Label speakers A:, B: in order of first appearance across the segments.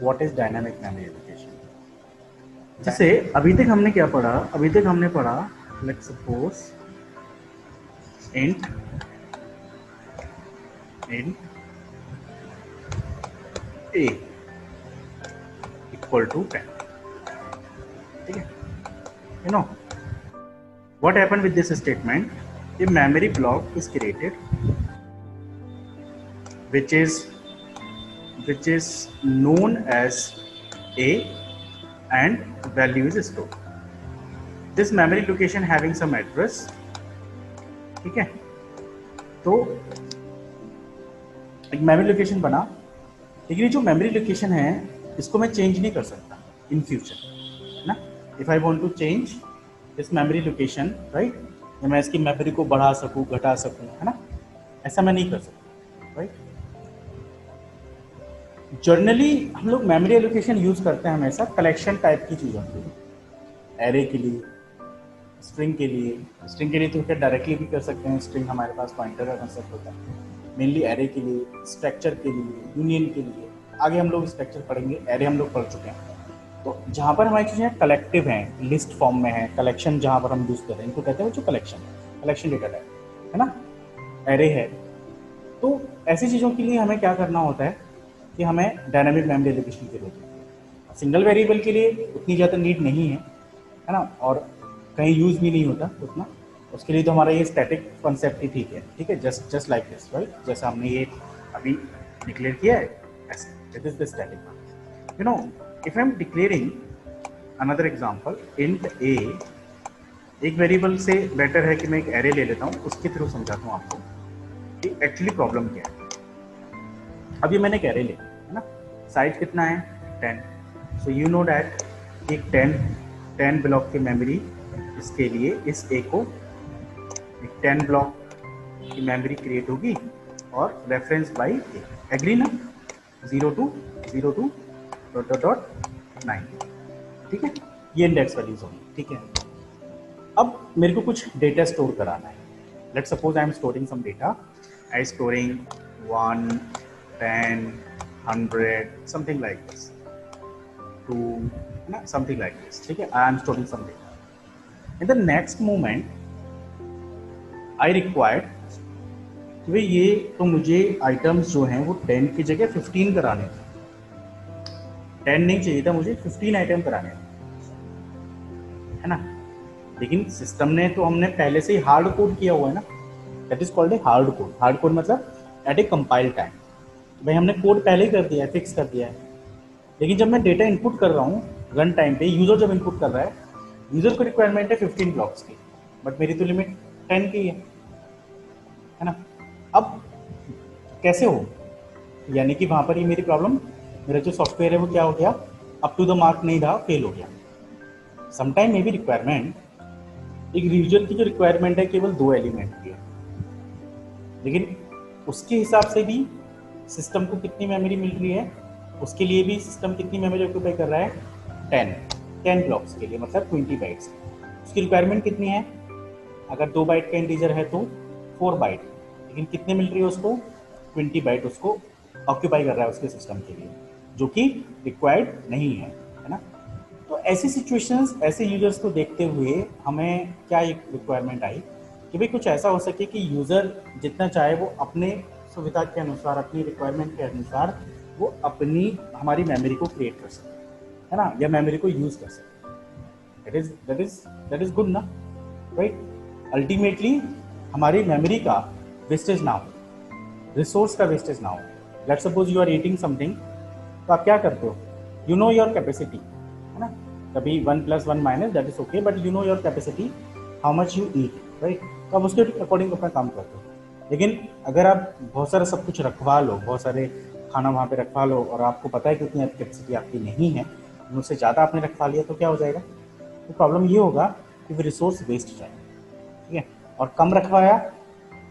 A: What is dynamic memory allocation. जैसे अभी तक हमने क्या पढ़ा, अभी तक हमने पढ़ा let's suppose int a equal to 10, ठीक है। You know what happened with this statement? A memory block is created which is known as A and value is stored. This memory location having some address, ठीक है। तो एक memory location बना, लेकिन ये जो मेमोरी लोकेशन है इसको मैं चेंज नहीं कर सकता इन फ्यूचर, है ना। If I want to change this memory location, right, मैं इसकी मेमोरी को बढ़ा सकूं, घटा सकूं, है ना, ऐसा मैं नहीं कर सकता, राइट। जनरली हम लोग मेमोरी एलोकेशन यूज करते हैं हमेशा कलेक्शन टाइप की चीज़ों के लिए, एरे के लिए, स्ट्रिंग के लिए। स्ट्रिंग के लिए तो क्या डायरेक्टली भी कर सकते हैं, स्ट्रिंग हमारे पास पॉइंटर का कंसेप्ट होता है। मेनली एरे के लिए, स्ट्रक्चर के लिए, यूनियन के लिए, आगे हम लोग स्ट्रक्चर पढ़ेंगे, एरे हम लोग पढ़ चुके हैं। तो जहाँ पर हमारी चीज़ें कलेक्टिव हैं, लिस्ट फॉर्म में है, कलेक्शन जहाँ पर हम यूज़ कर रहे हैं इनको कहते हैं जो कलेक्शन डेटा टाइप, है ना, एरे है। तो ऐसी चीज़ों के लिए हमें क्या करना होता है कि हमें डायनामिक मेमोरी एलोकेशन की जरूरत है। सिंगल वेरिएबल के लिए उतनी ज़्यादा नीड नहीं है ना, और कहीं यूज़ भी नहीं होता उतना, उसके लिए तो हमारा ये स्टैटिक कॉन्सेप्ट ही ठीक है, जस्ट लाइक दिस, राइट। जैसा हमने ये अभी डिक्लेयर किया है, this is the static. You know if I am declaring another example int a, एक वेरिएबल से बेटर है कि मैं एक एरे ले लेता हूँ, उसके थ्रू समझाता हूँ आपको कि एक्चुअली प्रॉब्लम क्या है। अभी मैंने एक एरे लिया है ना, साइज कितना है 10, सो यू नो डैट एक 10 ब्लॉक की मेमोरी, इसके लिए इस ए को एक 10 ब्लॉक की मेमोरी क्रिएट होगी और रेफरेंस बाई ए, एग्री ना, 0 to 9, ठीक है, ये इंडेक्स वैल्यूज होंगी, ठीक है। अब मेरे को कुछ डेटा स्टोर कराना है, let's suppose I am storing some data, I storing 1, 10, 100, something like this, 2, something like this, ठीक है। I am storing some data. In the next moment, I required कि भाई ये तो मुझे आइटम्स जो हैं वो 10 की जगह 15 कराने थे, 10 नहीं चाहिए था मुझे, 15 आइटम कराने थे, है ना। लेकिन सिस्टम ने तो हमने पहले से ही हार्ड कोड किया हुआ है ना, that is called a hard code. Hard code मतलब एट ए कंपाइल टाइम, भाई हमने कोड पहले ही कर दिया है, फिक्स कर दिया है। लेकिन जब मैं डेटा इनपुट कर रहा हूँ रन टाइम पे, यूजर जब इनपुट कर रहा है, यूजर को रिक्वायरमेंट है 15 ब्लॉक्स की, बट मेरी तो लिमिट 10 की है ना। अब कैसे हो, यानी कि वहाँ पर ही मेरी प्रॉब्लम, मेरा जो सॉफ्टवेयर है वो क्या हो गया, अप टू द मार्क नहीं रहा, फेल हो गया। समटाइम मे बी रिक्वायरमेंट, एक यूजर की जो रिक्वायरमेंट है केवल 2 एलिमेंट की है, लेकिन उसके हिसाब से भी सिस्टम को कितनी मेमोरी मिल रही है, उसके लिए भी सिस्टम कितनी मेमोरी ऑक्यूपाई कर रहा है, 10 ब्लॉक्स के लिए, मतलब 20 बाइट्स। उसकी रिक्वायरमेंट कितनी है, अगर 2 बाइट का इंटीजर है तो 4 बाइट, लेकिन कितने मिल रही है उसको, 20 बाइट उसको ऑक्यूपाई कर रहा है उसके सिस्टम के लिए, जो कि रिक्वायर्ड नहीं है ना। तो ऐसी सिचुएशंस, ऐसे यूजर्स को देखते हुए हमें क्या एक रिक्वायरमेंट आई कि भाई कुछ ऐसा हो सके कि यूज़र जितना चाहे वो अपने सुविधा के अनुसार, अपनी रिक्वायरमेंट के अनुसार वो अपनी हमारी मेमोरी को क्रिएट कर सके, है ना, या मेमोरी को यूज़ कर सके। दैट इज गुड ना, राइट। अल्टीमेटली हमारी मेमोरी का वेस्टेज ना हो, रिसोर्स का वेस्टेज ना हो। Let's suppose you are eating something, तो आप क्या करते हो, यू नो योर कैपेसिटी, है ना, कभी 1 + 1 minus that is okay, but you know your capacity, how much you eat, right. तो आप उसके अकॉर्डिंग अपना काम करते हो। लेकिन अगर आप बहुत सारा सब कुछ रखवा लो, बहुत सारे खाना वहाँ पे रखवा लो, और आपको पता है कि उतनी कैपेसिटी आपकी नहीं है, उससे ज़्यादा आपने रखवा लिया, तो क्या हो जाएगा, तो प्रॉब्लम ये होगा कि वो रिसोर्स वेस्ट जाएगा, ठीक है। और कम रखवाया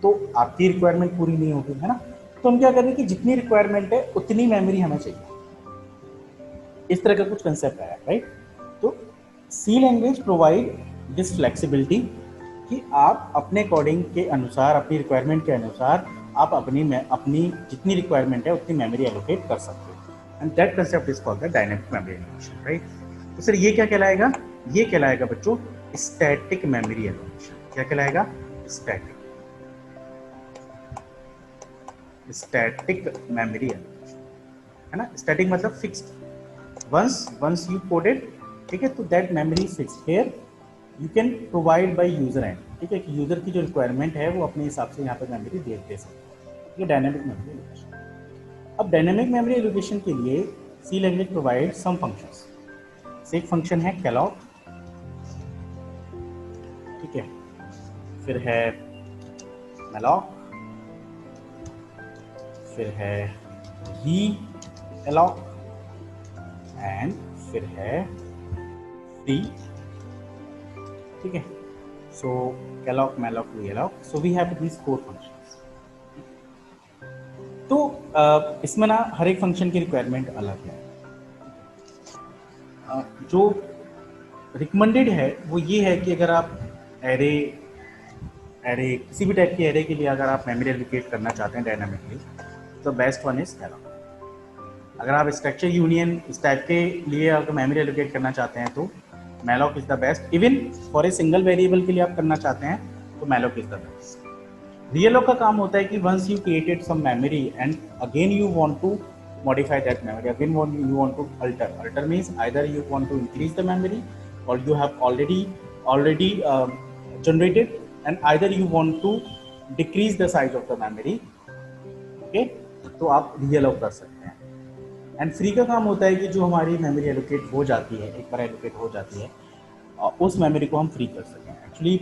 A: तो आपकी रिक्वायरमेंट पूरी नहीं होगी, है ना। तो हम क्या करें कि जितनी रिक्वायरमेंट है उतनी मेमोरी हमें चाहिए, इस तरह का कुछ कंसेप्ट आया, राइट। तो सी लैंग्वेज प्रोवाइड दिस फ्लेक्सिबिलिटी कि आप अपने कोडिंग के अनुसार, अपनी रिक्वायरमेंट के अनुसार आप अपनी जितनी रिक्वायरमेंट है उतनी मेमोरी एलोकेट कर सकते हो, and that concept is called the dynamic memory allocation, right. तो सर ये क्या कहलाएगा? ये कहलाएगा बच्चों स्टैटिक मेमोरी एलोकेशन। क्या कहलाएगा? स्टैटिक मेमोरी एलोकेशन, है ना। स्टैटिक मतलब फिक्स्ड, वंस यू कोडेड, ठीक है, तो that memory is fixed. Here you can provide by user and, ठीक है, कि यूजर की जो रिक्वायरमेंट है वो अपने हिसाब से यहाँ पर मेमोरी दे सकते हैं। ये डायनेमिक मेमोरी एलोकेशन। अब डायनेमिक मेमोरी एलोकेशन के लिए सी लैंग्वेज प्रोवाइड सम फंक्शंस। एक फंक्शन है कैलॉग, ठीक है, फिर है मैलॉक, फिर है री एलॉक एंड फिर है फ्री, ठीक है। So calloc, malloc, realloc, so we have these 4 functions. तो इसमें ना हर एक फंक्शन की रिक्वायरमेंट अलग है। जो रिकमेंडेड है वो ये है कि अगर आप एरे किसी भी टाइप के एरे के लिए अगर आप मेमोरी एलोकेट करना चाहते हैं डायनामिकली, तो बेस्ट वन इज कैलॉग। अगर आप स्ट्रक्चर यूनियन इस टाइप के लिए अगर मेमोरी एलोकेट करना चाहते हैं तो malloc is the best. Even for a single variable के लिए आप करना चाहते हैं तो malloc is the best. Realloc का काम होता है कि once you created some memory and again you want to modify that memory, again you want to alter means either you want to increase the memory or you have already generated, and either you want to decrease the size of the memory, okay, तो आप रीअलाउ कर सकते हैं। And free का काम होता है कि जो हमारी मेमोरी एलोकेट हो जाती है, एक बार एलोकेट हो जाती है, उस मेमोरी को हम फ्री कर सकें। एक्चुअली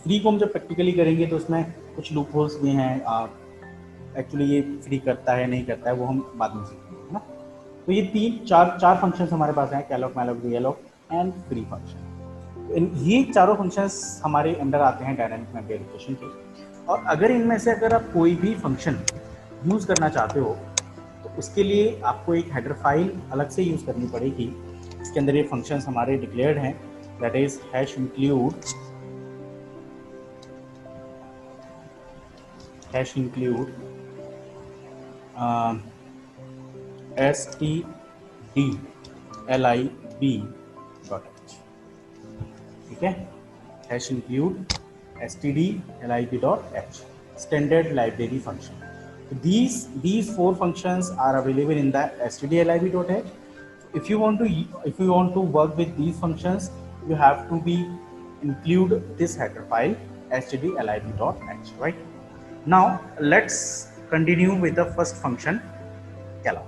A: फ्री को हम जब प्रैक्टिकली करेंगे तो उसमें कुछ लूप होल्स भी हैं, एक्चुअली ये फ्री करता है नहीं करता है वो हम बाद में सीखेंगे, है ना। तो ये चार फंक्शंस हमारे पास हैं, calloc, malloc, realloc and free function. ये चारों फंक्शंस हमारे अंडर आते हैं डायनामिक मेमोरी एलोकेशन के। और अगर इनमें से अगर आप कोई भी फंक्शन यूज़ करना चाहते हो तो उसके लिए आपको एक हेडर फाइल अलग से यूज़ करनी पड़ेगी। इसके अंदर ये फंक्शंस हमारे डिक्लेयर्ड हैं, दैट इज #include stdlib.h, ठीक है, #include stdlib.h, standard library function. So these 4 functions are available in the stdlib.h. If you want to work with these functions, you have to include this header file stdlib.h, right? Now let's continue with the first function Kellogg,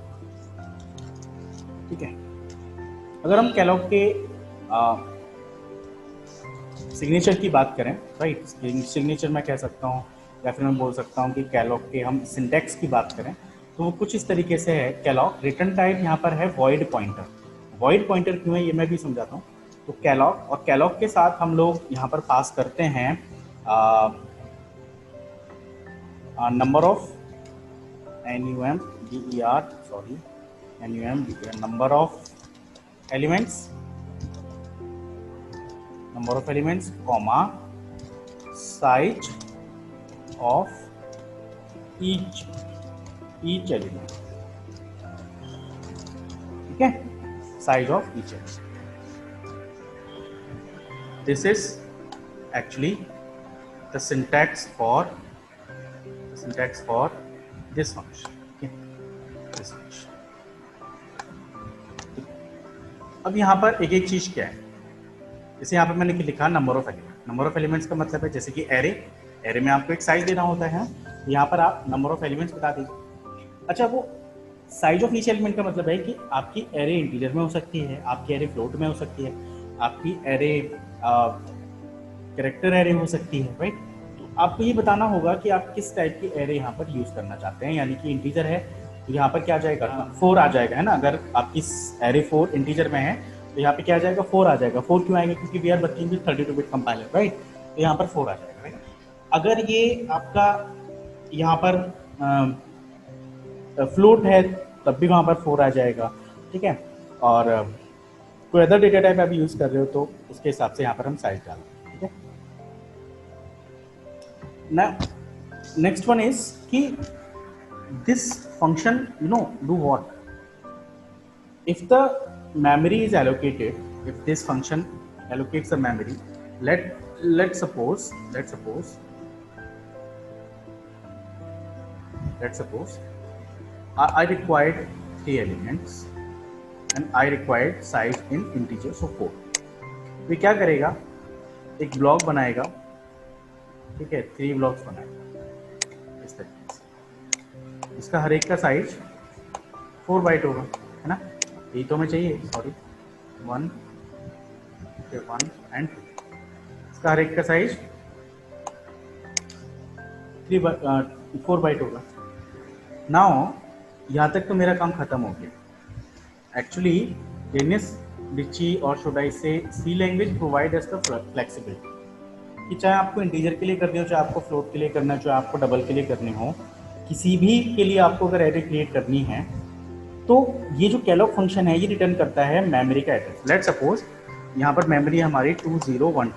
A: ठीक है। अगर हम Kellogg के signature की बात करें, right, signature मैं कह सकता हूँ या फिर मैं बोल सकता हूँ कि कैलॉग के हम सिंटैक्स की बात करें तो वो कुछ इस तरीके से है। कैलॉग रिटर्न टाइप यहाँ पर है वॉइड पॉइंटर। वॉइड पॉइंटर क्यों है ये मैं भी समझाता हूँ। तो कैलॉग, और कैलॉग के साथ हम लोग यहाँ पर पास करते हैं number of number of elements, comma, size of each element, ठीक है, size of each element. This is actually the syntax for this function, okay? This function. अब यहाँ पर एक एक चीज़ क्या है, जैसे यहाँ पर मैंने लिखा number of element. Number of elements का मतलब है जैसे कि एरे में आपको एक साइज देना होता है, यहाँ पर आप नंबर ऑफ एलिमेंट्स बता दीजिए। अच्छा, वो साइज ऑफ ईच एलिमेंट का मतलब है कि आपकी एरे इंटीजर में हो सकती है, आपकी एरे फ्लोट में हो सकती है, आपकी एरे कैरेक्टर एरे हो सकती है, राइट। तो आपको ये बताना होगा कि आप किस टाइप की एरे यहाँ पर यूज़ करना चाहते हैं। यानी कि इंटीजर है तो यहाँ पर क्या आ जाएगा, 4 आ जाएगा, है ना। अगर आपकी एरे 4 इंटीजर में है तो यहाँ पे क्या आ जाएगा, 4 आ जाएगा। 4 क्यों आएगा, क्योंकि we are working with 32 bit compiler, right. तो यहाँ पर 4 आ जाएगा, राइट। अगर ये आपका यहाँ पर फ्लोट है तब भी वहाँ पर 4 आ जाएगा, ठीक है। और कोई अदर डेटा टाइप आप यूज़ कर रहे हो तो उसके हिसाब से यहाँ पर हम साइज डालते हैं, ठीक है ना। नेक्स्ट वन इज कि this function do what, if the memory is allocated, if this function allocates the memory, let's suppose I required 3 elements and I required size in integers of 4. तो क्या करेगा, एक ब्लॉक बनाएगा, ठीक है, 3 blocks बनाएगा इस तरीके से, इसका हर एक का साइज 4 बाइट होगा, है ना, यही तो हमें चाहिए, सॉरी 1 एंड 2, इसका हर एक का साइज 4 बाइट होगा। नाउ यहाँ तक तो मेरा काम खत्म हो गया। एक्चुअली डेनिस रिची और should I say C language provide us the flexibility कि चाहे आपको इंटीजर के लिए करनी हो, चाहे आपको फ्लोट के लिए करना हो, चाहे आपको डबल के लिए करनी हो, किसी भी के लिए आपको अगर एरे क्रिएट करनी है तो ये जो कैलॉग फंक्शन है ये रिटर्न करता है मेमोरी का एड्रेस। लेट्स सपोज यहाँ पर मेमोरी हमारी 2012,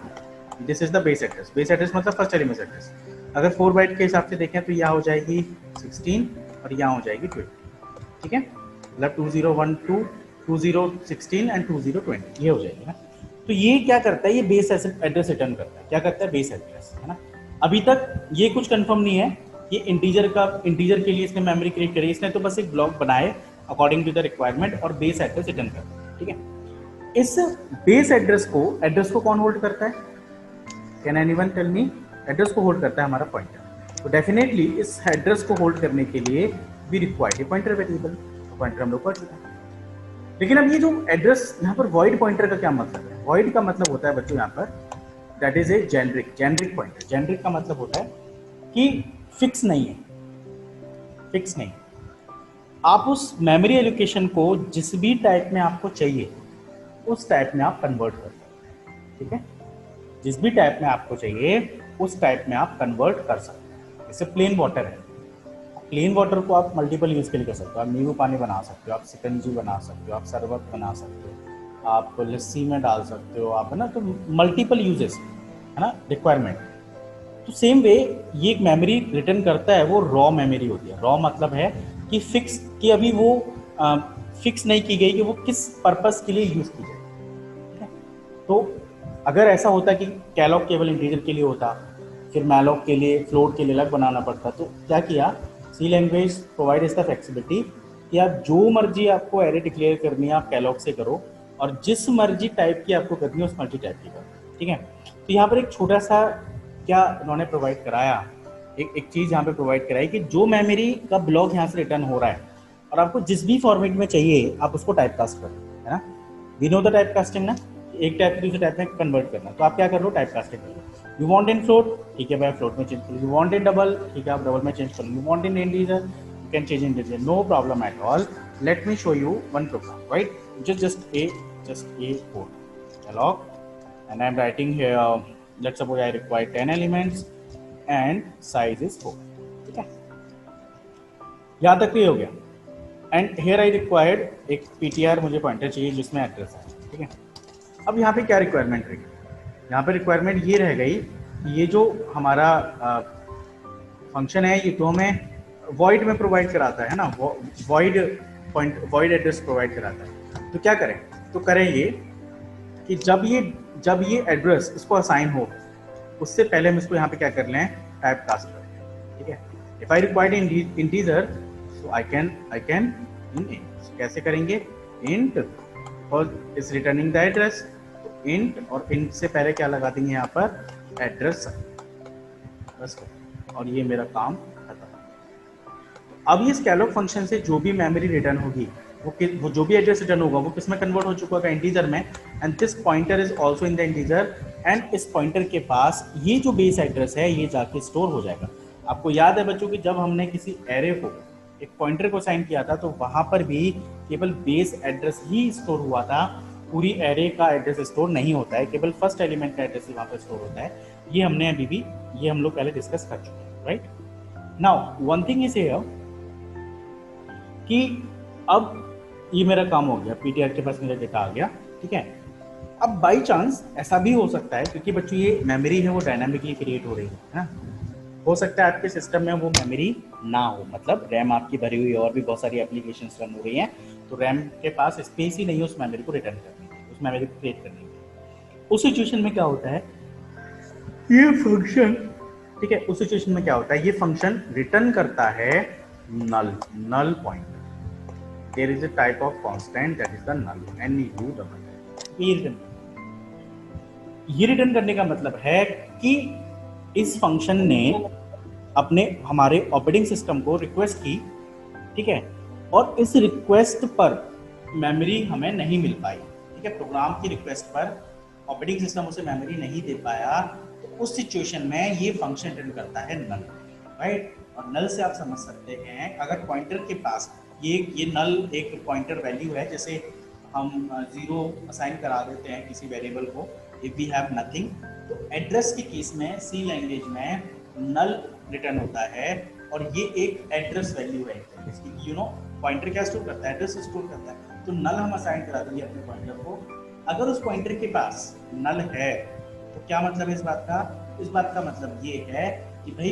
A: this is the base address. Base address मतलब फर्स्ट एलिमेंट एड्रेस। अगर 4 बाइट के हिसाब से देखें तो यहाँ हो जाएगी 16 और यहाँ हो जाएगी 20, ठीक है, मतलब 2012, 2016 एंड 2020 ये हो जाएगी ना। तो ये क्या करता है, ये बेस एड्रेस रिटर्न करता है। क्या करता है, बेस एड्रेस, है ना। अभी तक ये कुछ कंफर्म नहीं है, ये इंटीजर के लिए इसने मेमोरी क्रिएट करी, इसने तो बस एक ब्लॉक बनाए अकॉर्डिंग टू द रिक्वायरमेंट और बेस एड्रेस रिटर्न करता है, ठीक है। इस बेस एड्रेस को कौन होल्ड करता है, can anyone tell me? Address को होल्ड करता है हमारा पॉइंटर। तो डेफिनेटली इस एड्रेस को होल्ड करने के लिए वी रिक्वायर पॉइंटर वेरिएबल, तो पॉइंटर हम लोग पढ़ चुके हैं। लेकिन अब ये जो एड्रेस यहाँ पर वॉइड पॉइंटर का क्या मतलब है? वॉइड का मतलब होता है बच्चों यहाँ पर that is a generic pointer. Generic का मतलब होता है कि फिक्स नहीं है, फिक्स नहीं। आप उस मेमोरी एलोकेशन को जिस भी टाइप में आपको चाहिए उस टाइप में आप कन्वर्ट कर सकते हैं, ठीक है। जिस भी टाइप में आपको चाहिए उस टाइप में आप कन्वर्ट कर सकते हैं। जैसे प्लेन वाटर है, प्लेन वाटर को आप मल्टीपल यूज़ के लिए कर सकते हो। आप नींबू पानी बना सकते हो, आप शिकंजी बना सकते हो, आप शरबत बना सकते हो, आप लस्सी में डाल सकते हो, आप, है ना। तो मल्टीपल यूजेस, है ना, रिक्वायरमेंट। तो सेम वे ये एक मेमोरी रिटर्न करता है, वो रॉ मेमोरी होती है। रॉ मतलब है कि फिक्स, कि अभी वो फिक्स नहीं की गई कि वो किस पर्पस के लिए यूज़ की जाए, ठीक है। तो अगर ऐसा होता कि कैलॉग केवल इंटीजर के लिए होता, फिर मैलॉग के लिए, फ्लोट के लिए अलग बनाना पड़ता, तो क्या किया, C language provide is the flexibility कि आप जो मर्जी आपको एरे डिक्लेयर करनी है आप कैलॉग से करो, और जिस मर्जी टाइप की आपको करनी है उस मर्जी टाइप की करो, ठीक है। तो यहाँ पर एक छोटा सा क्या उन्होंने प्रोवाइड कराया, एक चीज़ यहाँ पे प्रोवाइड कराई कि जो मेमोरी का ब्लॉक यहाँ से रिटर्न हो रहा है और आपको जिस भी फॉर्मेट में चाहिए आप उसको टाइप कास्ट करो, है ना। We know the type casting ना, एक टाइप से दूसरे टाइप में कन्वर्ट करना। तो आप क्या कर लो, टाइप कास्टिंग कर लो। यू वांट इन फ्लोट, ठीक है भाई फ्लोट में चेंज करो। यू वांट इन डबल, ठीक है आप डबल में चेंज करो। You want in integer, you can change integer, no problem at all. Let me show you one program, right, just a code dialog, and I'm writing here, let's suppose I require 10 elements and size is 4, ठीक है, यहाँ तक clear हो गया। And here I required एक ptr, मुझे pointer चाहिए जिसमें एड्रेस है, ठीक है। अब यहाँ पे क्या रिक्वायरमेंट रही, यहाँ पे रिक्वायरमेंट ये रह गई कि ये जो हमारा फंक्शन है ये तो हमें वॉइड में प्रोवाइड कराता है ना, वॉइड एड्रेस प्रोवाइड कराता है। तो क्या करें, तो करें ये कि जब ये एड्रेस इसको असाइन हो उससे पहले हम इसको यहाँ पे क्या कर लें, टाइप कास्ट कर लें, ठीक है। If I required integer so I can in int, कैसे करेंगे, इंट और इज रिटर्निंग द एड्रेस, तो इंट और इंट से पहले क्या लगा देंगे यहाँ पर एड्रेस, बस, और ये मेरा काम खत्म। अब ये स्कैलॉप फंक्शन से जो भी मेमोरी रिटर्न होगी वो जो भी एड्रेस रिटर्न होगा वो किस में कन्वर्ट हो चुका होगा, इंटीजर में। And this pointer is also in the integer, and इस पॉइंटर के पास ये जो बेस एड्रेस है ये जाके स्टोर हो जाएगा। आपको याद है बच्चों कि जब हमने किसी एरे को एक पॉइंटर को असाइन किया था तो वहां पर भी केवल बेस एड्रेस ही स्टोर हुआ था, पूरी एरे का एड्रेस स्टोर नहीं होता है, केवल फर्स्ट एलिमेंट का एड्रेस ही वहां पर स्टोर होता है। ये हमने अभी भी, ये हम लोग पहले डिस्कस कर चुके हैं, right. Now one thing is here कि अब ये मेरा काम हो गया, पीटीआर के पास मेरा डेटा आ गया, ठीक है। अब बाई चांस ऐसा भी हो सकता है, क्योंकि बच्चों ये मेमोरी है वो डायनामिकली क्रिएट हो रही है ना, हो सकता है आपके सिस्टम में वो मेमोरी ना हो, मतलब रैम आपकी भरी हुई और भी बहुत सारी एप्लीकेशंस रन हो रही हैं, तो रैम के पास स्पेस ही नहीं है उस मेमोरी को रिटर्न करने के, उस मेमोरी को क्रिएट करने के। उस सिचुएशन में क्या होता है, ये फंक्शन, ठीक है, उस सिचुएशन में क्या होता है, ये फंक्शन रिटर्न करता है null pointer. There is a type of constant that is the null, ये रिटर्न करने का मतलब है कि इस फंक्शन ने अपने हमारे ऑपरेटिंग सिस्टम को रिक्वेस्ट की, ठीक है, और इस रिक्वेस्ट पर मेमोरी हमें नहीं मिल पाई, ठीक है, प्रोग्राम की रिक्वेस्ट पर ऑपरेटिंग सिस्टम उसे मेमोरी नहीं दे पाया, तो उस सिचुएशन में ये फंक्शन रिटर्न करता है नल, राइट। और नल से आप समझ सकते हैं, अगर पॉइंटर के पास ये नल एक पॉइंटर वैल्यू है, जैसे हम 0 असाइन करा देते हैं किसी वेरिएबल को इफ वी हैव नथिंग, तो एड्रेस के केस में सी लैंग्वेज में नल रिटर्न होता है, और ये एक एड्रेस वैल्यू है इसकी, पॉइंटर क्या स्टोर करता है, एड्रेस स्टोर करता है। तो नल हम असाइन करा देंगे अपने पॉइंटर को। अगर उस पॉइंटर के पास नल है तो क्या मतलब है इस बात का, इस बात का मतलब ये है कि भाई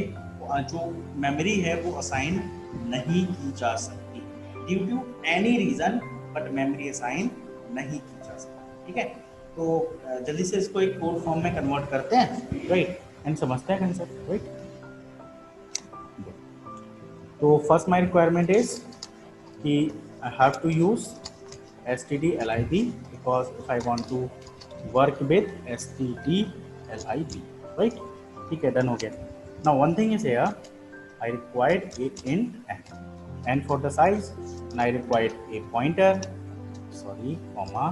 A: जो मेमोरी है वो असाइन नहीं की जा सकती due to any reason, but memory assign नहीं की जा सकती, ठीक है। तो जल्दी से इसको एक कोड फॉर्म में कन्वर्ट करते हैं, राइट, एंड समझते हैं कंसेप्ट, राइट। तो फर्स्ट माय रिक्वायरमेंट इज कि I have to use stdlib because if I want to work with stdlib, right, ठीक है, डन हो गया। Now one thing is here, I required a int n for the size, and I required a pointer, sorry, comma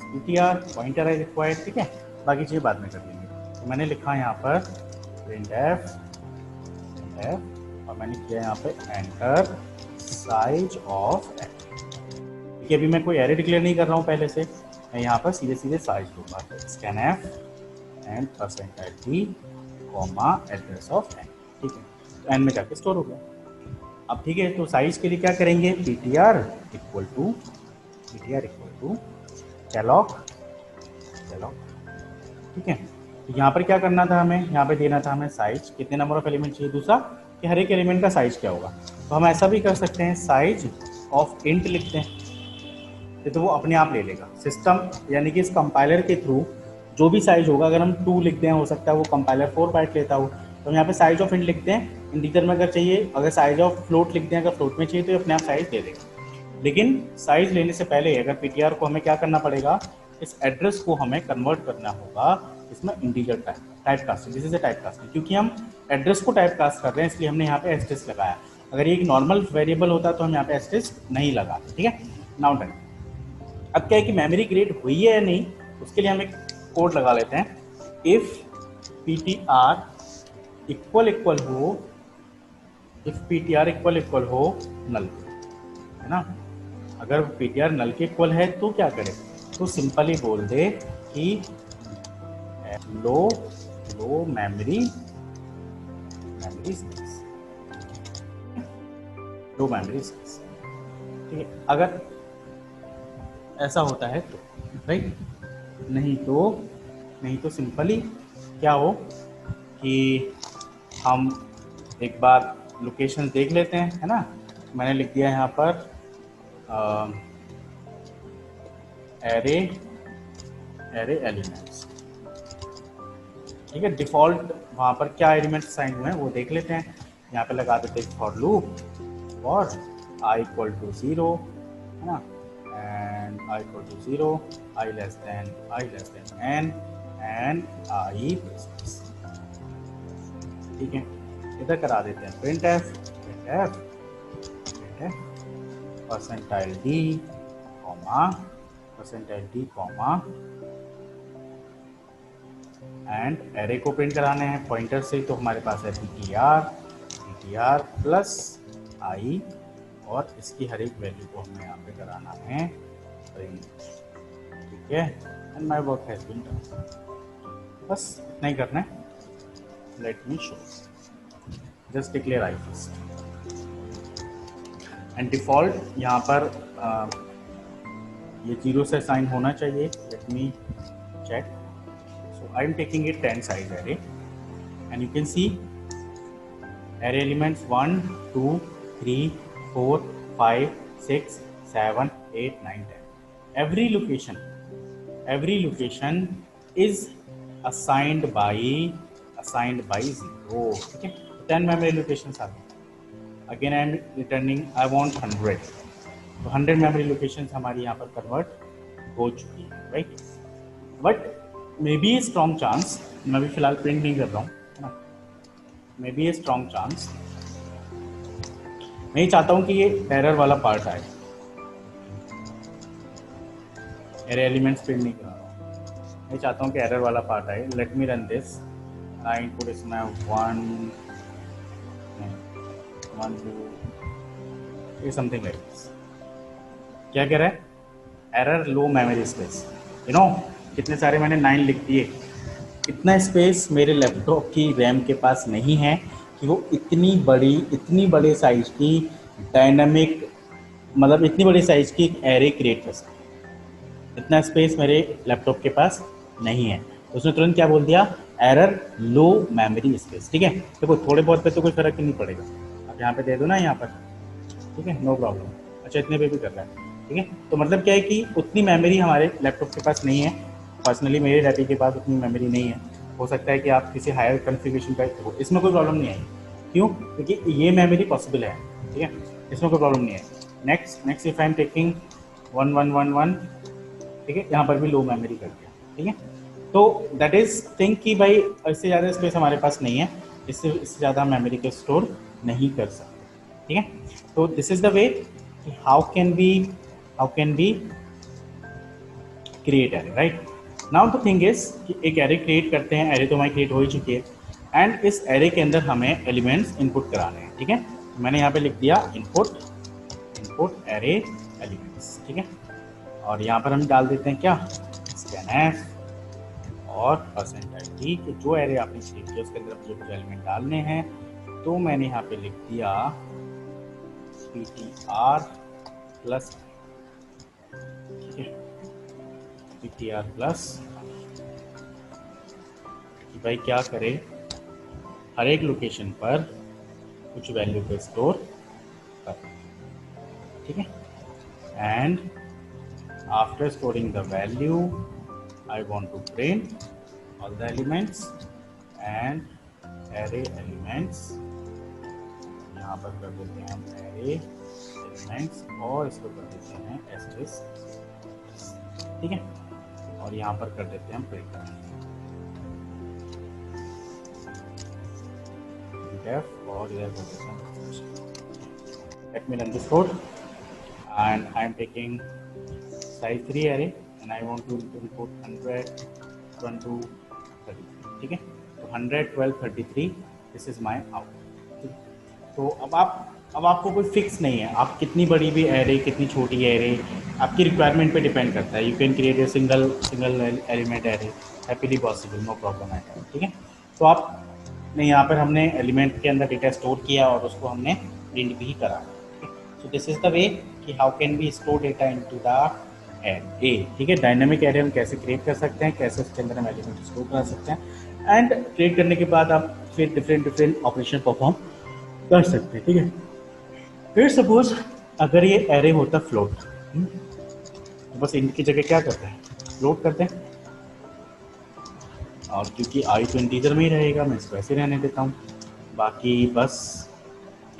A: ptr pointer I required, ठीक है, बाकी चीज़ें बाद में कर लेंगे। तो मैंने लिखा यहाँ पर printf, और मैंने किया यहाँ पे enter size of n, कि अभी मैं कोई एरे डिक्लेयर नहीं कर रहा हूँ पहले से, मैं यहाँ पर सीधे सीधे साइज दूंगा, scanf and %d comma address of n, ठीक है, तो n में जाके स्टोर हो गया। अब ठीक है, तो साइज के लिए क्या करेंगे, ptr इक्वल टू कैलॉग, ठीक है। तो यहाँ पर क्या करना था हमें, यहाँ पे देना था हमें साइज, कितने नंबर ऑफ एलिमेंट चाहिए, दूसरा कि हर एक एलिमेंट का साइज क्या होगा। तो हम ऐसा भी कर सकते हैं, साइज ऑफ इंट लिखते हैं, तो वो अपने आप ले लेगा सिस्टम, यानी कि इस कंपाइलर के थ्रू जो भी साइज होगा, अगर हम 2 लिखते हैं हो सकता है वो कंपाइलर 4 बाइट लेता हो, तो हम यहाँ पे साइज ऑफ इंट लिखते हैं, इंटीजर में अगर चाहिए, अगर साइज ऑफ फ्लोट लिखते हैं, अगर फ्लोट में चाहिए तो अपने आप साइज दे देगा। लेकिन साइज लेने से पहले अगर पीटीआर को हमें क्या करना पड़ेगा, इस एड्रेस को हमें कन्वर्ट करना होगा इसमें integer type casting, this is a type casting, क्योंकि हम एड्रेस को टाइप कास्ट कर रहे हैं इसलिए हमने यहाँ पे एस्टेरिस्क लगाया। अगर ये एक नॉर्मल वेरिएबल होता तो हम यहाँ पे एस्टेरिस्क नहीं लगाते, ठीक है। Now done. अब क्या है कि मेमोरी क्रिएट हुई है या नहीं, उसके लिए हम एक कोड लगा लेते हैं, इफ ptr इक्वल हो नल, है ना। अगर ptr नल के इक्वल है तो क्या करें, तो सिंपली बोल दे कि लो मेमोरी स्पेस, लो मेमोरी स्पेस, ठीक है। अगर ऐसा होता है तो राइट, नहीं तो सिंपली क्या हो कि हम एक बार लोकेशन देख लेते हैं, है ना। मैंने लिख दिया यहाँ पर एरे एलिमेंट्स, ठीक है। डिफ़ॉल्ट वहाँ पर क्या एलिमेंट्स साइन हुए हैं वो देख लेते हैं। यहाँ पे लगा देते हैं for loop for i equal to 0, है ना, and i equal to 0, i less than n and i, ठीक है। इधर करा देते हैं printf %d एंड एरे को प्रिंट कराने हैं पॉइंटर से, तो हमारे पास है ptr प्लस i, और इसकी हर एक वैल्यू को हमें यहाँ पे कराना है प्रिंट, ठीक है। And my work has been done, बस इतना ही करना है। Let me show, just declare I first and default यहाँ पर ये 0 से साइन होना चाहिए। Let me check, so I am taking a 10 size array and you can see array elements 1 2 3 4 5 6 7 8 9 10 every location is assigned by 0, ठीक है। 10 memory locations आ गए। Again I am returning I want 100, तो 100 मेमोरी लोकेशंस हमारी यहाँ पर convert हो चुकी है, right. But may be a strong chance, मैं अभी फिलहाल प्रिंट नहीं कर रहा हूँ, है ना, may be a strong chance, मैं चाहता हूँ कि ये एरर वाला पार्ट आए, एरर एलिमेंट्स प्रिंट नहीं करा रहा हूँ, मैं चाहता हूँ कि एरर वाला पार्ट आए। Let me run this, I input इसमें 1 2 ये समथिंग लाइक दिस। क्या कह रहा है? Error low memory space, you know कितने सारे मैंने 9 लिख दिए, इतना स्पेस मेरे लैपटॉप की रैम के पास नहीं है कि वो इतनी बड़े साइज की डायनामिक, मतलब इतनी बड़ी साइज की एक एरे क्रिएट कर सके। इतना स्पेस मेरे लैपटॉप के पास नहीं है, तो उसने तुरंत क्या बोल दिया? एरर लो मेमोरी स्पेस, ठीक है। देखो थोड़े बहुत पे तो कोई फर्क ही नहीं पड़ेगा, आप यहाँ पे दे दो ना यहाँ पर, ठीक है, नो प्रॉब्लम। अच्छा इतने पे भी कर रहा है, ठीक है। तो मतलब क्या है कि उतनी मेमोरी हमारे लैपटॉप के पास नहीं है, पर्सनली मेरे लैपटॉप के पास उतनी मेमोरी नहीं है। हो सकता है कि आप किसी हायर कॉन्फ़िगरेशन का हो, इसमें कोई प्रॉब्लम नहीं आएगी। क्यों? क्योंकि ये मेमोरी पॉसिबल है, ठीक है, इसमें कोई प्रॉब्लम नहीं है। Next if I am taking 1111, ठीक है, यहाँ पर भी लो मेमोरी कर दिया, ठीक है। तो दैट इज थिंक कि भाई इससे ज़्यादा स्पेस हमारे पास नहीं है, इससे ज़्यादा हम मेमोरी को स्टोर नहीं कर सकते, ठीक है। तो दिस इज द वे कि how can be create array, right. Now the thing is कि एक एरे क्रिएट करते हैं, एरे तो हमारी क्रिएट हो ही चुकी है, एंड इस एरे के अंदर हमें एलिमेंट्स इनपुट कराने हैं, ठीक है। मैंने यहाँ पे लिख दिया इनपुट एरे एलिमेंट्स, ठीक है। और यहाँ पर हम डाल देते हैं क्या? स्कैनफ और %i कि जो एरे आपने क्रिएट किया उसके अंदर मुझे कुछ एलिमेंट डालने हैं, तो मैंने यहाँ पे लिख दिया ptr प्लस, ठीक है, ptr प्लस कि भाई क्या करे, हर एक लोकेशन पर कुछ वैल्यू को स्टोर कर, ठीक है। And after storing the value I want to print all the elements and array elements, यहाँ पर कर देते हैं हम array elements और इसको कर देते हैं asterisk, ठीक है। और यहाँ पर कर देते हैं हम printf और इधर कर देते हैं। Let me run this code and I am taking size 3 array and I want to input 100, 12, 33, ठीक है। तो 100, 12, 33 दिस इज माई आउट। तो अब आपको कोई फिक्स नहीं है, आप कितनी बड़ी भी एरे, कितनी छोटी एरे, आपकी रिक्वायरमेंट पे डिपेंड करता है। You can create a single element array, happily possible, no problem at all, ठीक है। तो आप नहीं, यहाँ पर हमने एलिमेंट के अंदर डेटा स्टोर किया और उसको हमने प्रिंट भी करा, so this is the way कि how can be store data into the array, ठीक है। डायनामिक एरे हम कैसे क्रिएट कर सकते हैं, कैसे उसके अंदर हम एलिमेंट स्टोर कर सकते हैं, एंड क्रिएट करने के बाद आप फिर डिफरेंट ऑपरेशन परफॉर्म कर सकते हैं, ठीक है। फिर सपोज अगर ये एरे होता फ्लोट, तो बस इनकी जगह क्या करते हैं? फ्लोट करते हैं, और क्योंकि आई तो इंटीजर में ही रहेगा, मैं इसको ऐसे रहने देता हूँ, बाकी बस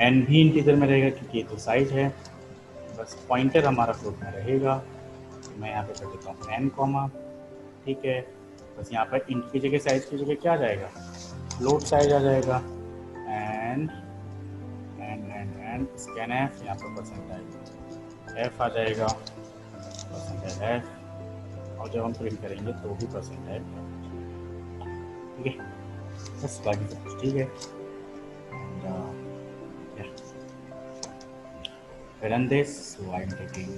A: एन भी इंटीजर में रहेगा क्योंकि ये तो साइज है, बस पॉइंटर हमारा फ्लोट में रहेगा। मैं यहाँ पे कर देता हूँ एन कॉमा, ठीक है। बस यहाँ पर इंट की जगह साइज की जगह क्या आ जाएगा? फ्लोट साइज आ जाएगा, एंड स्कैन एफ, यहाँ पर %f आ जाएगा, %f, और जब हम प्रिंट करेंगे तो भी %f, ठीक है। बस बाकी सब कुछ ठीक है। Run this, so I'm taking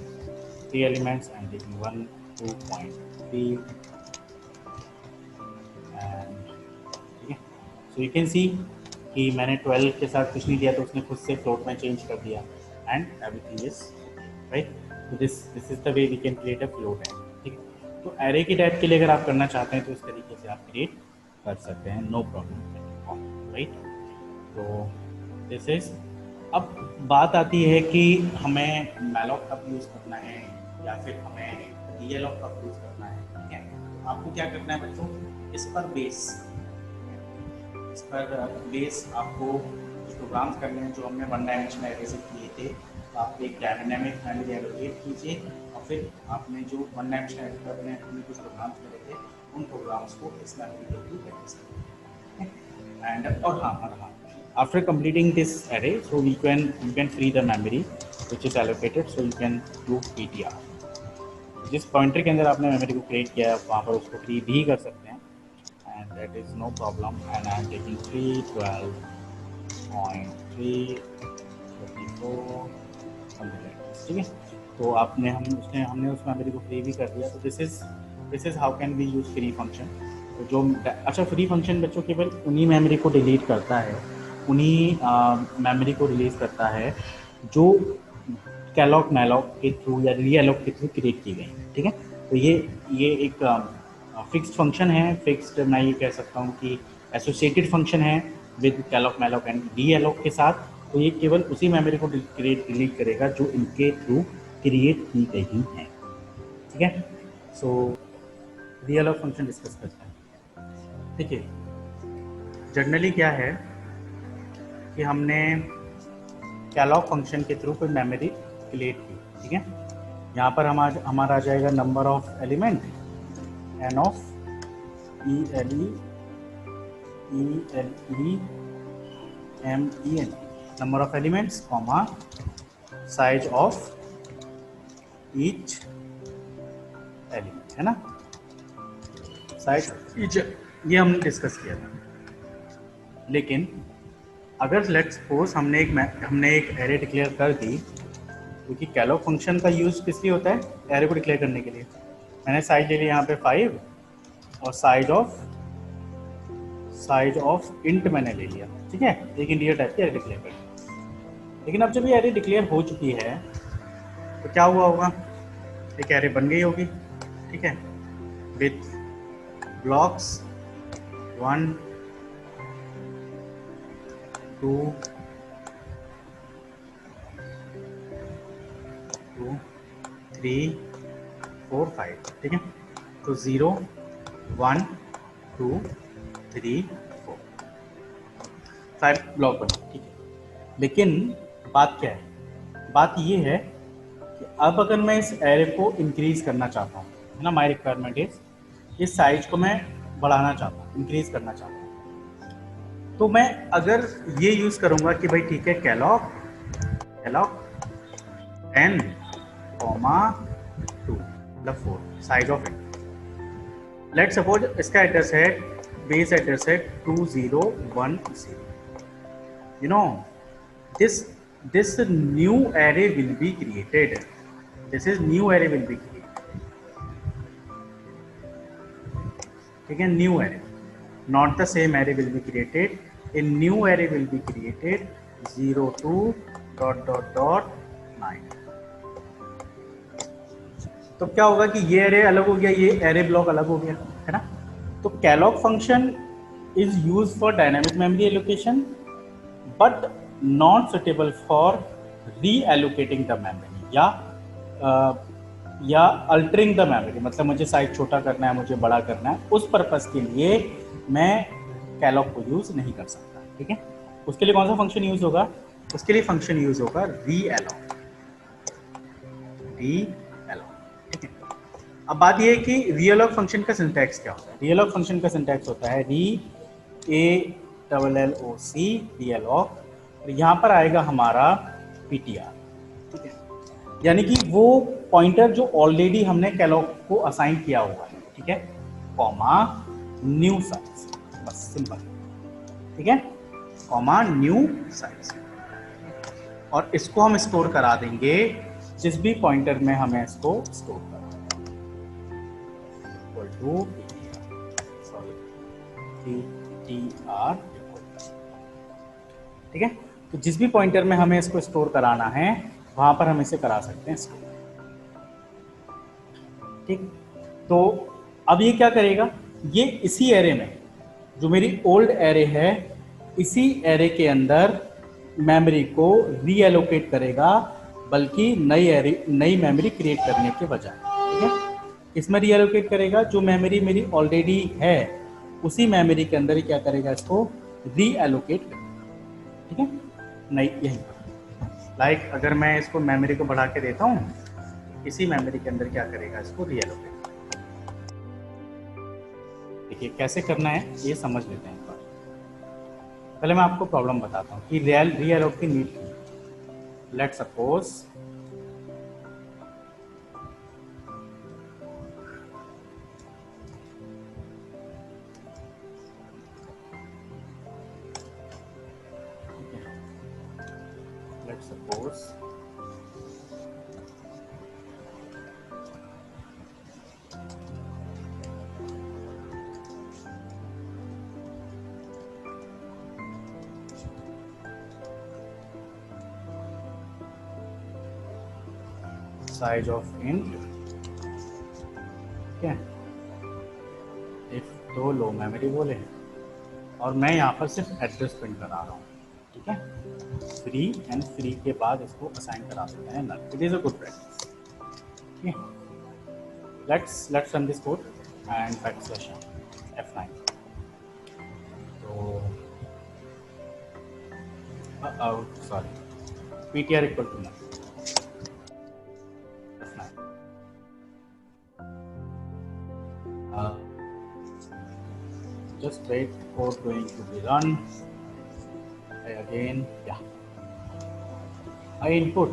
A: 3 elements, I'm taking 1, 2.3 and ठीक है। So you can see कि मैंने 12 के साथ कुछ नहीं दिया तो उसने खुद से फ्लोट में चेंज कर दिया, and everything is right. So this is the way we can create a float array, ठीक है। तो array की टाइप के लिए अगर आप करना चाहते हैं तो इस तरीके से आप क्रिएट कर सकते हैं, नो प्रॉब्लम, राइट। तो दिस इज अब बात आती है कि हमें मैलॉक कब यूज़ करना है या फिर हमें डीएलॉक कब यूज़ करना है, ठीक है। तो आपको क्या करना है बच्चों, इस पर बेस आपको जो प्रोग्राम्स करने हैं जो हमने वन डायमेंशनल एरे से किए थे, तो आप एक डायनामिक मेमोरी एलोकेट कीजिए और फिर आपने जो वन डायमेंशनल एरे पर अपने कुछ प्रोग्राम्स करे थे उन प्रोग्राम्स को इस मेमोरी के थ्रू प्रैक्टिस करें। एंड और हाँ, after completing this array, so you can free the memory which is allocated, so you can do PTR। जिस पॉइंटर के अंदर आपने मेमोरी को क्रिएट किया है वहाँ पर उसको फ्री भी कर सकते हैं, and that is no problem. And I am taking 312.334 ठीक है। तो हमने उस मेमोरी को फ्री भी कर दिया। तो this is how can we use free function. तो जो अच्छा फ्री फंक्शन बच्चों केवल उन्हीं मेमोरी को डिलीट करता है, उन्हीं मेमोरी को रिलीज़ करता है जो कैलॉक मैलॉक के थ्रू या रीअलोक के थ्रू क्रिएट की गई, ठीक है। तो ये एक फिक्स्ड फंक्शन है, फिक्स्ड मैं ये कह सकता हूँ कि एसोसिएटेड फंक्शन है विद कैलॉक मैलॉक एंड रीअलोक के साथ। तो ये केवल उसी मेमोरी को डिलीट करेगा जो इनके थ्रू क्रिएट की गई है, ठीक है। सो रीअलोक फंक्शन डिस्कस करते हैं। ठीक है, जनरली क्या है कि हमने कैलॉक फंक्शन के थ्रू कोई मेमोरी क्रिएट की, ठीक है। यहाँ पर हमारा आ जाएगा number of element n of ELEMEN number of elements comma size of each element, है ना, साइज ईच, ये हमने डिस्कस किया था। लेकिन अगर लेट्स सपोज हमने एक एरे डिक्लेयर कर दी, क्योंकि कैलॉक फंक्शन का यूज़ किस लिए होता है, एरे को डिक्लेयर करने के लिए। मैंने साइज ले लिया यहाँ पे 5 और साइज ऑफ इंट मैंने ले लिया, ठीक है, एक इंटीजर टाइप की एरे डिक्लेयर कर दी। लेकिन अब जब ये एरे डिक्लेयर हो चुकी है तो क्या हुआ होगा, एक एरे बन गई होगी, ठीक है, विथ ब्लॉक्स 1 2 3 4 5, ठीक है। तो 0 1 2 3 4 5 ब्लॉक बने, ठीक है। लेकिन बात क्या है, बात ये है कि अब अगर मैं इस एरे को इंक्रीज करना चाहता हूँ, है ना, माय रिक्वायरमेंट इज इस साइज को मैं बढ़ाना चाहता हूँ, इंक्रीज करना चाहता हूँ, तो मैं अगर ये यूज़ करूँगा कि भाई ठीक है कैलॉक 10 कॉमा 2 मतलब 4 size of it. Let suppose इसका एड्रेस है, बेस एड्रेस है 2010। You know this new array will be created, this is new array will be created, ठीक है, new array, not the same array will be created, a new array will be created 02.9। तो क्या होगा कि ये array अलग हो गया, ये एरे ब्लॉक अलग हो गया, है ना। तो calloc function is use for dynamic memory allocation but not suitable for reallocating the memory या अल्टरिंग द मेमोरी। मतलब मुझे साइज छोटा करना है, मुझे बड़ा करना है, उस पर्पस के लिए मैं कैलॉक को यूज़ नहीं कर सकता, ठीक है। उसके लिए कौन सा फंक्शन यूज़ होगा, उसके लिए फंक्शन यूज़ होगा रीएलोक, ठीक है। अब बात यह है कि रीएलोक फंक्शन का सिंटैक्स क्या होता है। रीएलोक फंक्शन का सिंटैक्स होता है REALLOC रीएलोक, और यहाँ पर आएगा हमारा PTR, ठीक है, यानी कि वो पॉइंटर जो ऑलरेडी हमने कैलॉक को असाइन किया हुआ है, ठीक है, कॉमा न्यू साइज, बस सिंपल, ठीक है, कॉमा न्यू साइज, और इसको हम स्टोर करा देंगे जिस भी पॉइंटर में हमें इसको स्टोर करना है, इक्वल टू PTR, ठीक है। तो जिस भी पॉइंटर में हमें इसको स्टोर कराना है वहां पर हम इसे करा सकते हैं स्टोर, ठीक। तो अब ये क्या करेगा, ये इसी एरे में, जो मेरी ओल्ड एरे है, इसी एरे के अंदर मेमोरी को रीएलोकेट करेगा, बल्कि नई मेमोरी क्रिएट करने के बजाय। ठीक है, इसमें रीएलोकेट करेगा, जो मेमोरी मेरी ऑलरेडी है उसी मेमोरी के अंदर ही क्या करेगा, इसको रीएलोकेट करेगा। ठीक है, नहीं यही लाइक अगर मैं इसको मेमोरी को बढ़ा के देता हूँ, इसी मेमोरी के अंदर क्या करेगा, इसको रीएलोकेट। देखिए कैसे करना है ये समझ लेते हैं। पहले मैं आपको प्रॉब्लम बताता हूँ कि रीएलोकेट की नीड की। Let suppose size of int, ठीक है, if दो लो मेमोरी बोले और मैं यहाँ पर सिर्फ एड्रेस प्रिंट करा रहा हूँ। ठीक है, फ्री एंड फ्री के बाद इसको असाइन करा देते हैं null. It is a good practice. ठीक है, let's run this code and backslash F9। तो sorry, ptr equal to null just wait, code going to be run again. Yeah, I input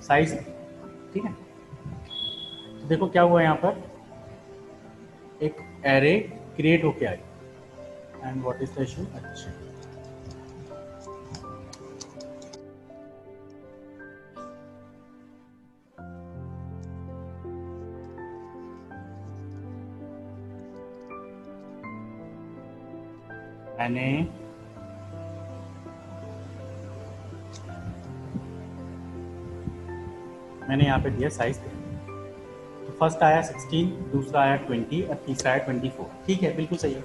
A: size. ठीक है, तो देखो क्या हुआ यहाँ पर, एक एरे क्रिएट होके आई। And what is the issue? अच्छा, मैंने यहाँ पे दिया साइज। तो फर्स्ट आया 16, दूसरा आया 20 और तीसरा आया 24। ठीक है, बिल्कुल सही है,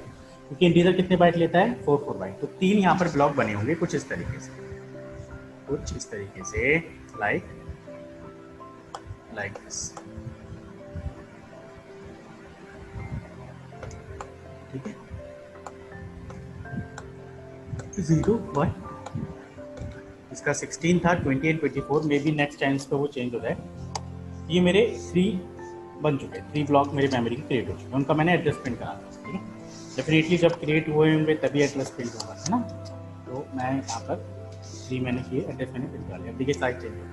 A: क्योंकि इंटीजर कितने बाइट लेता है, 4 बाइट। तो 3 यहाँ पर ब्लॉक बने होंगे कुछ इस तरीके से, लाइक दिस। ठीक है, 0 1, इसका 16 था, 20 and 24। May be next times पे वो चेंज हो जाए। ये मेरे 3 बन चुके, 3 ब्लॉक मेरे मेमोरी के क्रिएट हो चुके, उनका मैंने एड्रेस प्रिंट करा था। ठीक है, डेफिनेटली जब क्रिएट हुए होंगे तभी एड्रेस प्रिंट होगा, है ना। तो मैं यहाँ पर 3 मैंने किए, एड्रेस मैंने प्रिंट करा लिया। देखिए साइज चेंज हो गया।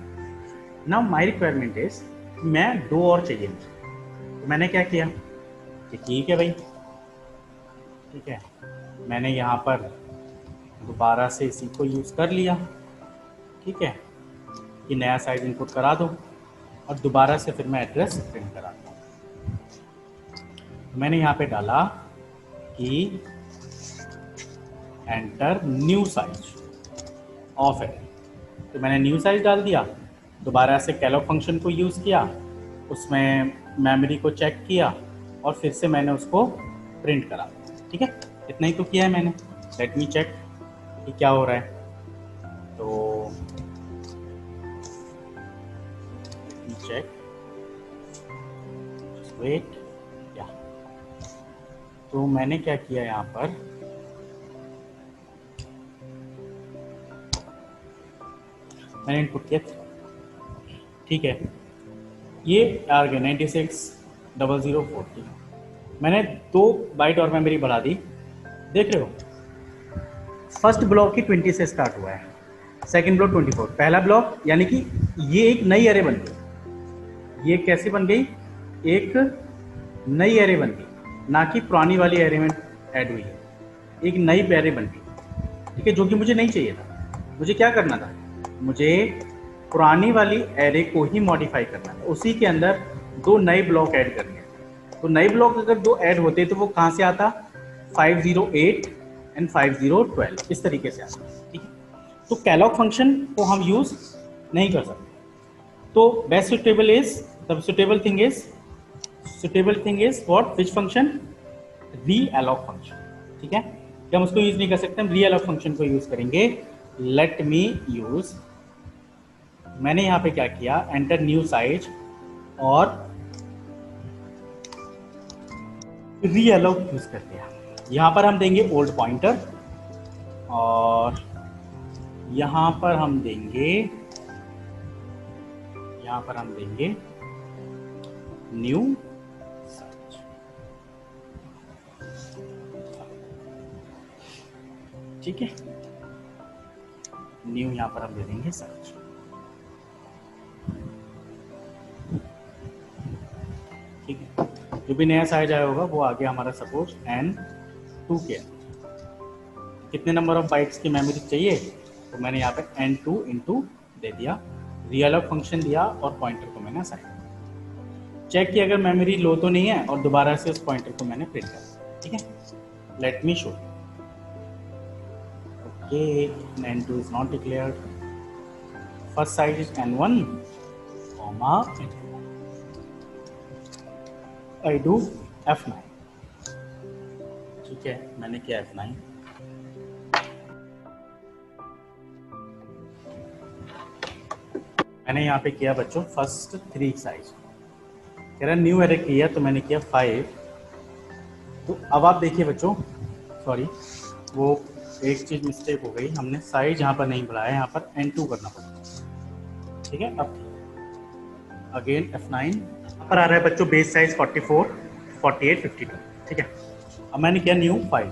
A: नाउ माई रिक्वायरमेंट इज मैं 2 और चाहिए मुझे। तो मैंने क्या किया कि ठीक है भाई, ठीक है, मैंने यहाँ पर दोबारा से इसी को यूज़ कर लिया। ठीक है, कि नया साइज इनपुट करा दो और दोबारा से फिर मैं एड्रेस प्रिंट कराता हूँ। तो मैंने यहाँ पे डाला कि enter new size of array. तो मैंने न्यू साइज डाल दिया, दोबारा से कैलॉग फंक्शन को यूज़ किया, उसमें मेमोरी को चेक किया और फिर से मैंने उसको प्रिंट करा। ठीक है, इतना ही तो किया है मैंने। लेट मी चेक कि क्या हो रहा है। तो चेक, वेट, क्या, तो मैंने क्या किया यहाँ पर, मैंने इनपुट किया। ठीक है, ये आ गया 960040। मैंने 2 बाइट और मेमोरी बढ़ा दी। देख रहे हो, फर्स्ट ब्लॉक ही 20 से स्टार्ट हुआ है, सेकंड ब्लॉक 24। पहला ब्लॉक यानी कि ये एक नई एरे बन गई। ये कैसे बन गई, एक नई एरे बन गई, ना कि पुरानी वाली एरे में ऐड हुई है। एक नई एरे बन गई। ठीक है, जो कि मुझे नहीं चाहिए था। मुझे क्या करना था, मुझे पुरानी वाली एरे को ही मॉडिफाई करना है, उसी के अंदर 2 नए ब्लॉक ऐड करने हैं। तो नए ब्लॉक अगर 2 ऐड होते तो वो कहाँ से आता, 508 and 5012 इस तरीके से आता है, ठीक है। तो कैलॉग फंक्शन को हम यूज नहीं कर सकते। तो best suitable is the suitable thing is what, which function, realloc function, ठीक है। क्या हम उसको यूज नहीं कर सकते, हम रीअलोक फंक्शन को यूज करेंगे। लेट मी यूज, मैंने यहां पे क्या किया, एंटर न्यू साइज और रीअलोक यूज कर दिया। यहां पर हम देंगे ओल्ड पॉइंटर और यहां पर हम देंगे न्यू साइज, ठीक है। न्यू यहां पर हम दे देंगे साइज, ठीक है। जो भी नया साइज आया होगा वो आ गया हमारा सपोज N2 के। कितने नंबर ऑफ बाइट्स की मेमोरी चाहिए, तो मैंने यहाँ पे N2 इंटू दे दिया, रीअलोक फंक्शन दिया और पॉइंटर को मैंने असाइन चेक किया अगर मेमोरी लो तो नहीं है और दोबारा से उस पॉइंटर को मैंने प्रिंट कर दिया, ठीक है। Let me show, okay, N2 is not declared, first size is N1 comma I do F9, ठीक है। मैंने किया F9, मैंने यहाँ पे किया बच्चों फर्स्ट 3 साइज, कह रहा न्यू एरे किया तो मैंने किया 5। तो अब आप देखिए बच्चों, सॉरी वो एक चीज़ मिस्टेक हो गई, हमने साइज यहाँ पर नहीं बढ़ाया, यहाँ पर N2 करना पड़ेगा, ठीक है। अब अगेन F9, यहाँ पर आ रहा है बच्चों बेस साइज 44, 48, 52, ठीक है। अब मैंने किया न्यू 5,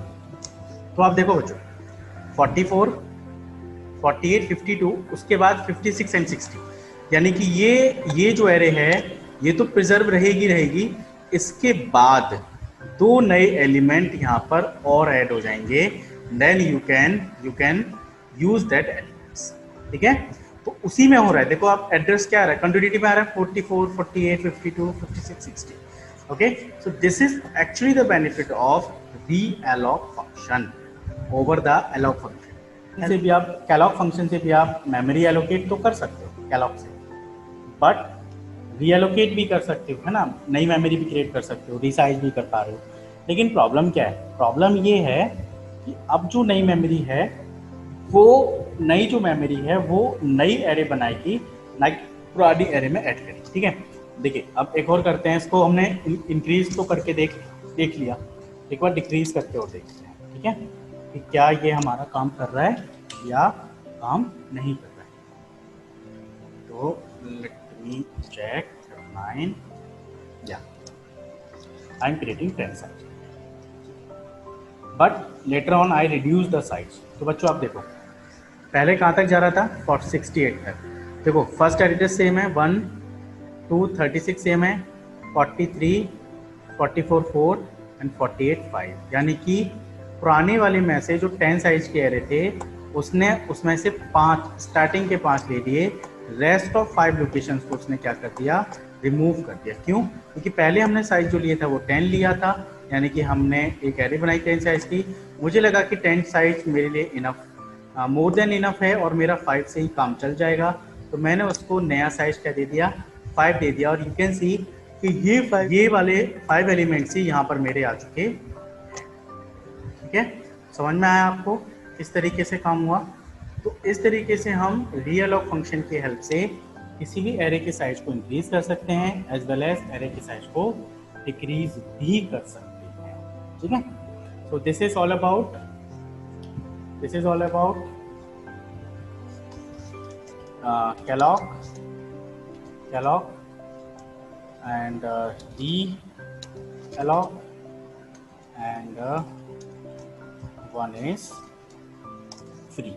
A: तो आप देखो बच्चों 44, 48, 52, उसके बाद 56 एंड 60, यानी कि ये जो एरे है ये तो प्रिजर्व रहेगी। इसके बाद 2 नए एलिमेंट यहाँ पर और ऐड हो जाएंगे, then you can use that elements, ठीक है। तो उसी में हो रहा है, देखो आप एड्रेस क्या आ रहा है, कंटिन्यूटी में आ रहा है 44, 48, 52, 56, 60, okay. So this is actually the benefit of realloc function over the alloc function. से भी आप कैलॉग फंक्शन से भी आप मेमोरी एलोकेट तो कर सकते हो कैलॉग से, बट रीएलोकेट भी कर सकते हो, है ना, नई मेमोरी भी क्रिएट कर सकते हो, रीसाइज भी कर पा रहे हो। लेकिन प्रॉब्लम क्या है, प्रॉब्लम ये है कि अब जो नई मेमोरी है वो नई एरे बनाएगी, ना कि पुरानी एरे में ऐड करेगी, ठीक है। देखिए अब एक और करते हैं, इसको हमने इंक्रीज तो करके देख लिया, एक बार डिक्रीज करके और देखते हैं, ठीक है, कि क्या ये हमारा काम कर रहा है या काम नहीं कर रहा है। तो लेट मी चेक 9, या I am creating 10 size, but later on I reduce the size. तो बच्चों आप देखो पहले कहाँ तक जा रहा था, 68 तक। देखो फर्स्ट एड्रेस सेम है 1, 2, 36 सेम है, 43, 44, 4 एंड 48, 5, यानी कि पुराने वाले में से जो 10 साइज के एरे थे उसने उसमें से 5 स्टार्टिंग के 5 ले लिए, रेस्ट ऑफ 5 लोकेशंस को उसने क्या कर दिया, रिमूव कर दिया। क्यों, क्योंकि पहले हमने साइज जो लिया था वो 10 लिया था, यानी कि हमने एक एरे बनाई 10 साइज की। मुझे लगा कि 10 साइज मेरे लिए इनफ, मोर देन इनफ है और मेरा 5 से ही काम चल जाएगा, तो मैंने उसको नया साइज क्या दे दिया, 5 दे दिया। और यू कैन सी कि ये वाले 5 एलिमेंट्स ही यहाँ पर मेरे आ चुके, ठीक है। समझ में आया आपको किस तरीके से काम हुआ। तो इस तरीके से हम रीअलोक फंक्शन की हेल्प से किसी भी एरे के साइज को इंक्रीज कर सकते हैं, एज वेल एज एरे के साइज को डिक्रीज भी कर सकते हैं, ठीक है। सो this is all about Kellogg and रीअलोक, and one is free.